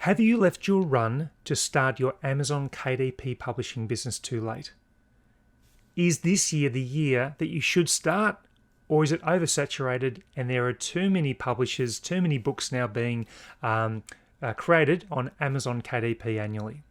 Have you left your run to start your Amazon KDP Publishing business too late? Is this year the year that you should start, or is it oversaturated and there are too many publishers, too many books now being created on Amazon KDP annually?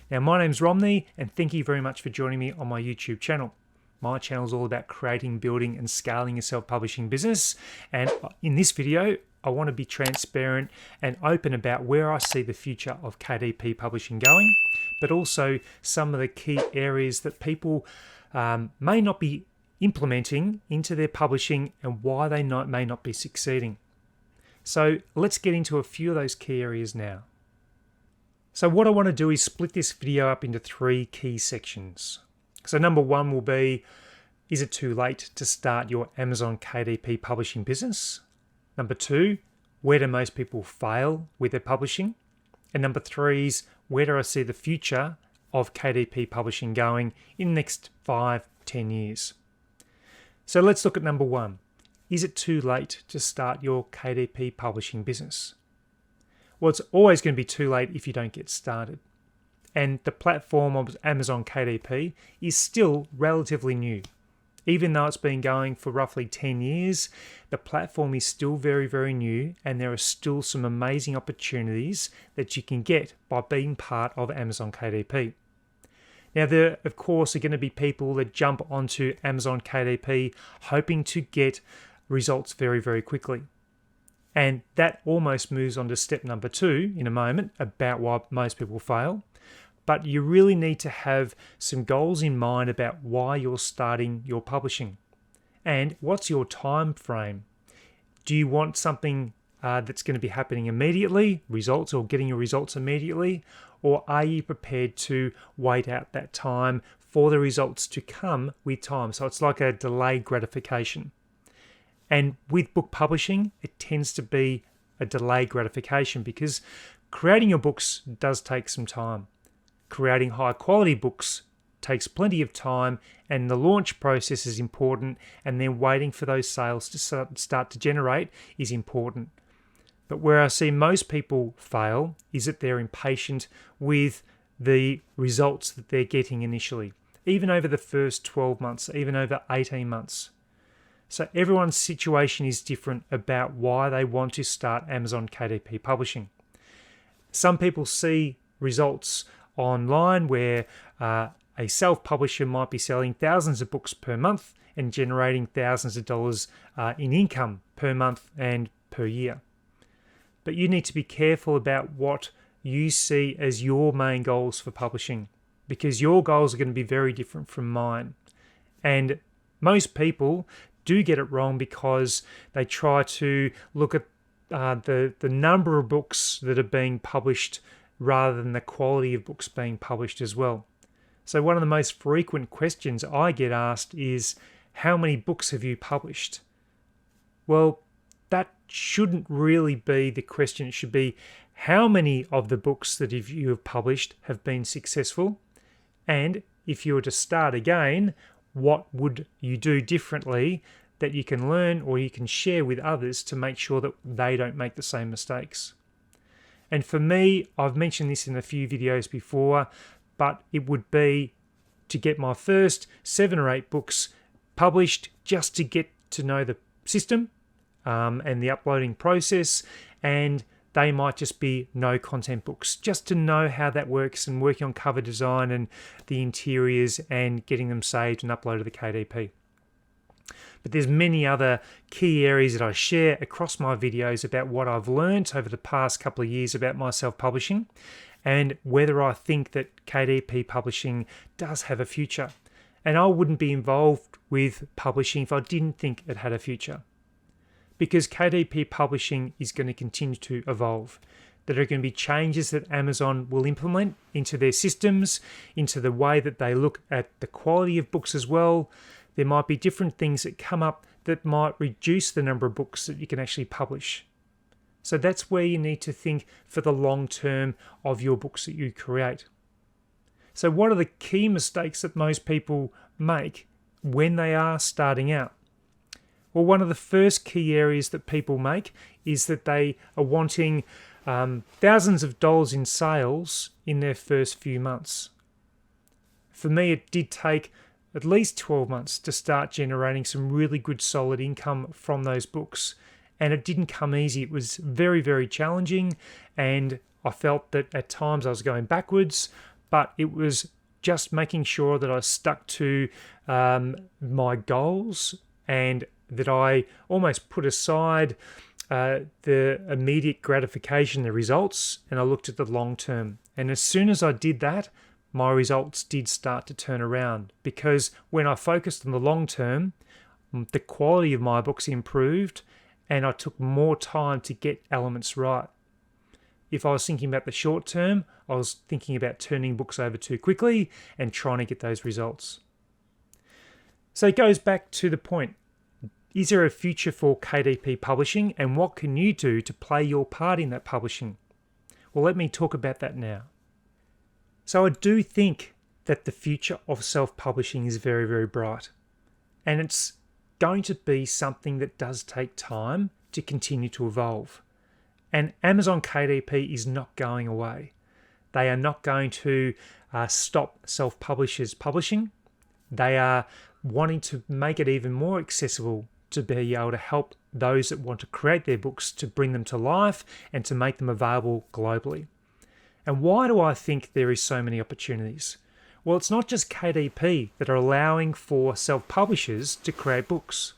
Now, my name's Romney, and thank you very much for joining me on my YouTube channel. My channel is all about creating, building, and scaling your self-publishing business. And in this video, I want to be transparent and open about where I see the future of KDP Publishing going, but also some of the key areas that people may not be implementing into their publishing and why they may not be succeeding. So let's get into a few of those key areas now. So what I want to do is split this video up into three key sections. So number one will be, is it too late to start your Amazon KDP publishing business? Number two, where do most people fail with their publishing? And number three is, where do I see the future of KDP publishing going in the next 5-10 years? So let's look at number one. Is it too late to start your KDP publishing business? Well, it's always going to be too late if you don't get started. And the platform of Amazon KDP is still relatively new. Even though it's been going for roughly 10 years, the platform is still very, very new, and there are still some amazing opportunities that you can get by being part of Amazon KDP. Now, there, of course, are going to be people that jump onto Amazon KDP hoping to get results very, very quickly. And that almost moves on to step number two in a moment about why most people fail. But you really need to have some goals in mind about why you're starting your publishing. And what's your time frame? Do you want something that's going to be happening immediately, results or getting your results immediately? Or are you prepared to wait out that time for the results to come with time? So it's like a delayed gratification. And with book publishing, it tends to be a delayed gratification because creating your books does take some time. Creating high quality books takes plenty of time, and the launch process is important, and then waiting for those sales to start to generate is important. But where I see most people fail is that they're impatient with the results that they're getting initially, even over the first 12 months, even over 18 months. So everyone's situation is different about why they want to start Amazon KDP Publishing. Some people see results online where a self-publisher might be selling thousands of books per month and generating thousands of dollars in income per month and per year. But you need to be careful about what you see as your main goals for publishing, because your goals are going to be very different from mine. And most people do get it wrong because they try to look at the number of books that are being published rather than the quality of books being published as well. So one of the most frequent questions I get asked is, how many books have you published? Well, that shouldn't really be the question. It should be, how many of the books that you have published have been successful? And if you were to start again, what would you do differently that you can learn or you can share with others to make sure that they don't make the same mistakes? And for me, I've mentioned this in a few videos before, but it would be to get my first 7 or 8 books published just to get to know the system and the uploading process, and they might just be no content books, just to know how that works and working on cover design and the interiors and getting them saved and uploaded to the KDP. But there's many other key areas that I share across my videos about what I've learned over the past couple of years about my self-publishing and whether I think that KDP Publishing does have a future. And I wouldn't be involved with publishing if I didn't think it had a future. Because KDP Publishing is going to continue to evolve. There are going to be changes that Amazon will implement into their systems, into the way that they look at the quality of books as well. There might be different things that come up that might reduce the number of books that you can actually publish. So that's where you need to think for the long term of your books that you create. So what are the key mistakes that most people make when they are starting out? Well, one of the first key areas that people make is that they are wanting thousands of dollars in sales in their first few months. For me, it did take at least 12 months to start generating some really good solid income from those books. And it didn't come easy. It was very, very challenging. And I felt that at times I was going backwards, but it was just making sure that I stuck to my goals and that I almost put aside the immediate gratification, the results, and I looked at the long term. And as soon as I did that, my results did start to turn around, because when I focused on the long term, the quality of my books improved and I took more time to get elements right. If I was thinking about the short term, I was thinking about turning books over too quickly and trying to get those results. So it goes back to the point. Is there a future for KDP Publishing, and what can you do to play your part in that publishing? Well, let me talk about that now. So I do think that the future of self-publishing is very, very bright. And it's going to be something that does take time to continue to evolve. And Amazon KDP is not going away. They are not going to stop self-publishers publishing. They are wanting to make it even more accessible to be able to help those that want to create their books to bring them to life and to make them available globally. And why do I think there is so many opportunities? Well, it's not just KDP that are allowing for self-publishers to create books.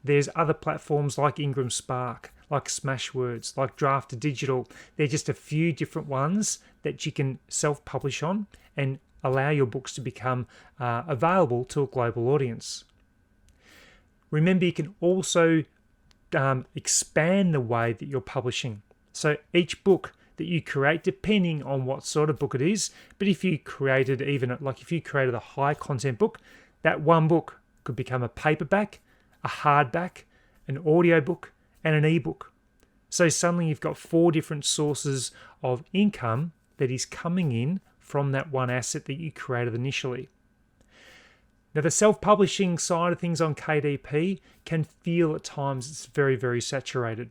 There's other platforms like Ingram Spark, like Smashwords, like Draft2Digital. They're just a few different ones that you can self-publish on and allow your books to become available to a global audience. Remember, you can also expand the way that you're publishing. So each book that you create, depending on what sort of book it is, but if you created a high content book, that one book could become a paperback, a hardback, an audiobook, and an ebook. So suddenly you've got 4 different sources of income that is coming in from that one asset that you created initially. Now, the self-publishing side of things on KDP can feel at times it's very, very saturated.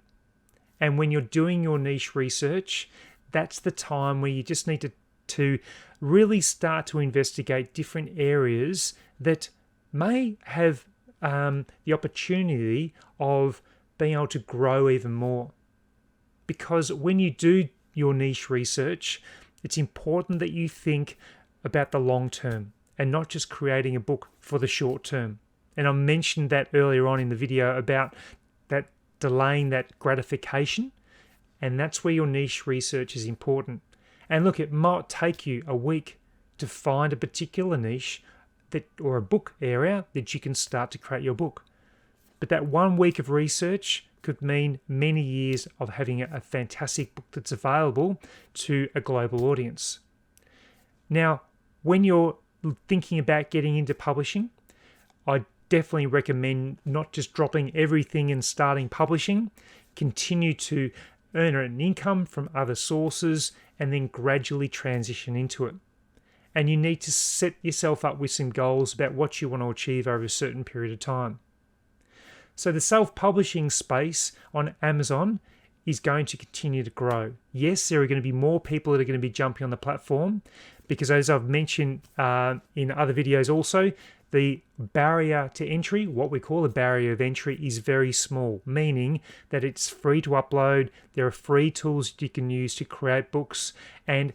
And when you're doing your niche research, that's the time where you just need to really start to investigate different areas that may have the opportunity of being able to grow even more. Because when you do your niche research, it's important that you think about the long term and not just creating a book for the short term. And I mentioned that earlier on in the video about that delaying that gratification, and that's where your niche research is important. And look, it might take you a week to find a particular niche or a book area that you can start to create your book. But that 1 week of research could mean many years of having a fantastic book that's available to a global audience. Now, when you're thinking about getting into publishing, I definitely recommend not just dropping everything and starting publishing. Continue to earn an income from other sources and then gradually transition into it. And you need to set yourself up with some goals about what you want to achieve over a certain period of time. So the self-publishing space on Amazon is going to continue to grow. Yes, there are going to be more people that are going to be jumping on the platform because, as I've mentioned in other videos also, the barrier to entry, what we call a barrier of entry, is very small, meaning that it's free to upload. There are free tools that you can use to create books. And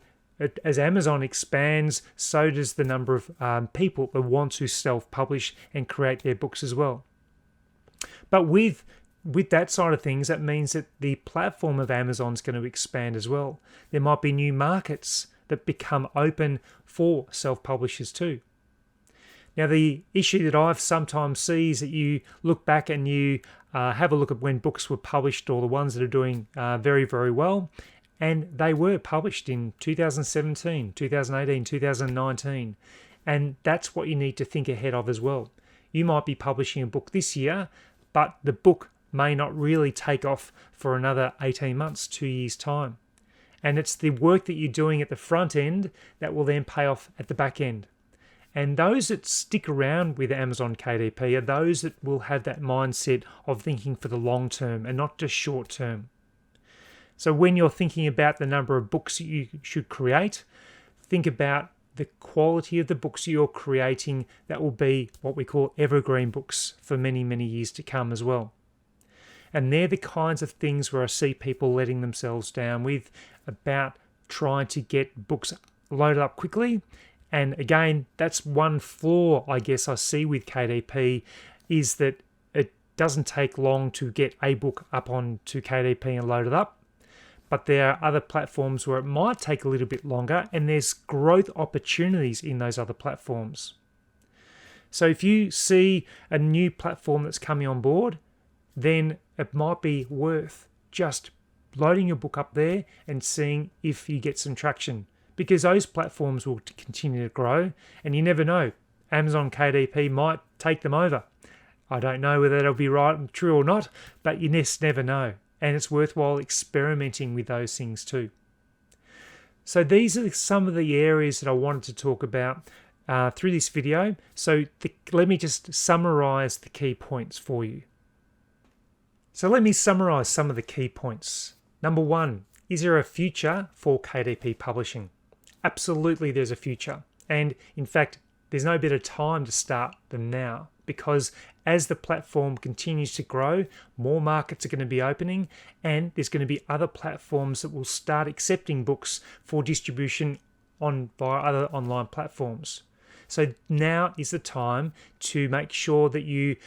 as Amazon expands, so does the number of people that want to self-publish and create their books as well. But with that side of things, that means that the platform of Amazon is going to expand as well. There might be new markets that become open for self-publishers too. Now, the issue that I've sometimes see is that you look back and you have a look at when books were published, or the ones that are doing very, very well, and they were published in 2017, 2018, 2019. And that's what you need to think ahead of as well. You might be publishing a book this year, but the book may not really take off for another 18 months, 2 years' time. And it's the work that you're doing at the front end that will then pay off at the back end. And those that stick around with Amazon KDP are those that will have that mindset of thinking for the long term and not just short term. So when you're thinking about the number of books you should create, think about the quality of the books you're creating that will be what we call evergreen books for many, many years to come as well. And they're the kinds of things where I see people letting themselves down with, about trying to get books loaded up quickly. And again, that's one flaw I guess I see with KDP, is that it doesn't take long to get a book up onto KDP and loaded up. But there are other platforms where it might take a little bit longer, and there's growth opportunities in those other platforms. So if you see a new platform that's coming on board, then it might be worth just loading your book up there and seeing if you get some traction, because those platforms will continue to grow, and you never know. Amazon KDP might take them over. I don't know whether that'll be right and true or not, but you just never know. And it's worthwhile experimenting with those things too. So these are some of the areas that I wanted to talk about through this video. So let me just summarize the key points for you. So let me summarize some of the key points. Number one, is there a future for KDP Publishing? Absolutely, there's a future. And in fact, there's no better time to start than now, because as the platform continues to grow, more markets are going to be opening, and there's going to be other platforms that will start accepting books for distribution via other online platforms. So now is the time to make sure that you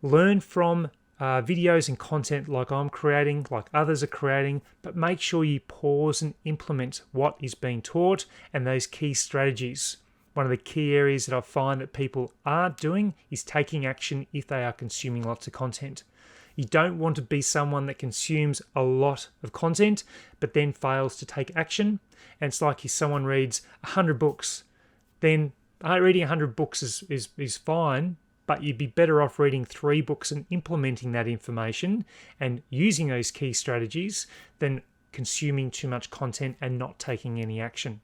learn from videos and content like I'm creating, like others are creating, but make sure you pause and implement what is being taught and those key strategies. One of the key areas that I find that people aren't doing is taking action if they are consuming lots of content. You don't want to be someone that consumes a lot of content but then fails to take action. And it's like if someone reads 100 books, then reading 100 books is fine, but you'd be better off reading 3 books and implementing that information and using those key strategies than consuming too much content and not taking any action.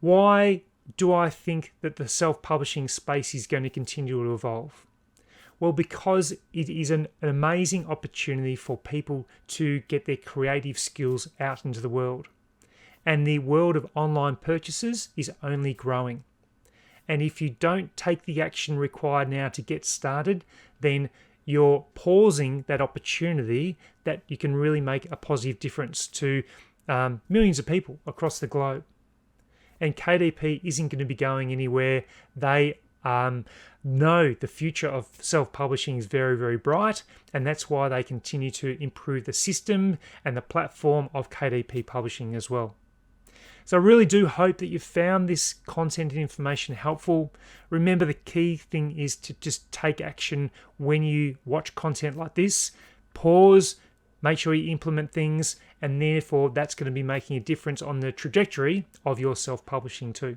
Why do I think that the self-publishing space is going to continue to evolve? Well, because it is an amazing opportunity for people to get their creative skills out into the world. And the world of online purchases is only growing. And if you don't take the action required now to get started, then you're pausing that opportunity that you can really make a positive difference to millions of people across the globe. And KDP isn't going to be going anywhere. They know the future of self-publishing is very, very bright, and that's why they continue to improve the system and the platform of KDP Publishing as well. So I really do hope that you found this content and information helpful. Remember, the key thing is to just take action when you watch content like this. Pause, make sure you implement things, and therefore that's going to be making a difference on the trajectory of your self-publishing too.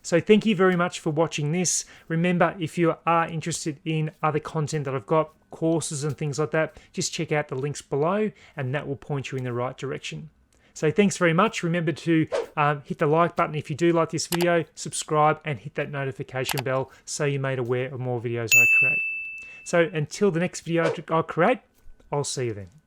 So thank you very much for watching this. Remember, if you are interested in other content that I've got, courses and things like that, just check out the links below and that will point you in the right direction. So thanks very much. Remember to hit the like button if you do like this video, subscribe and hit that notification bell so you're made aware of more videos I create. So until the next video I create, I'll see you then.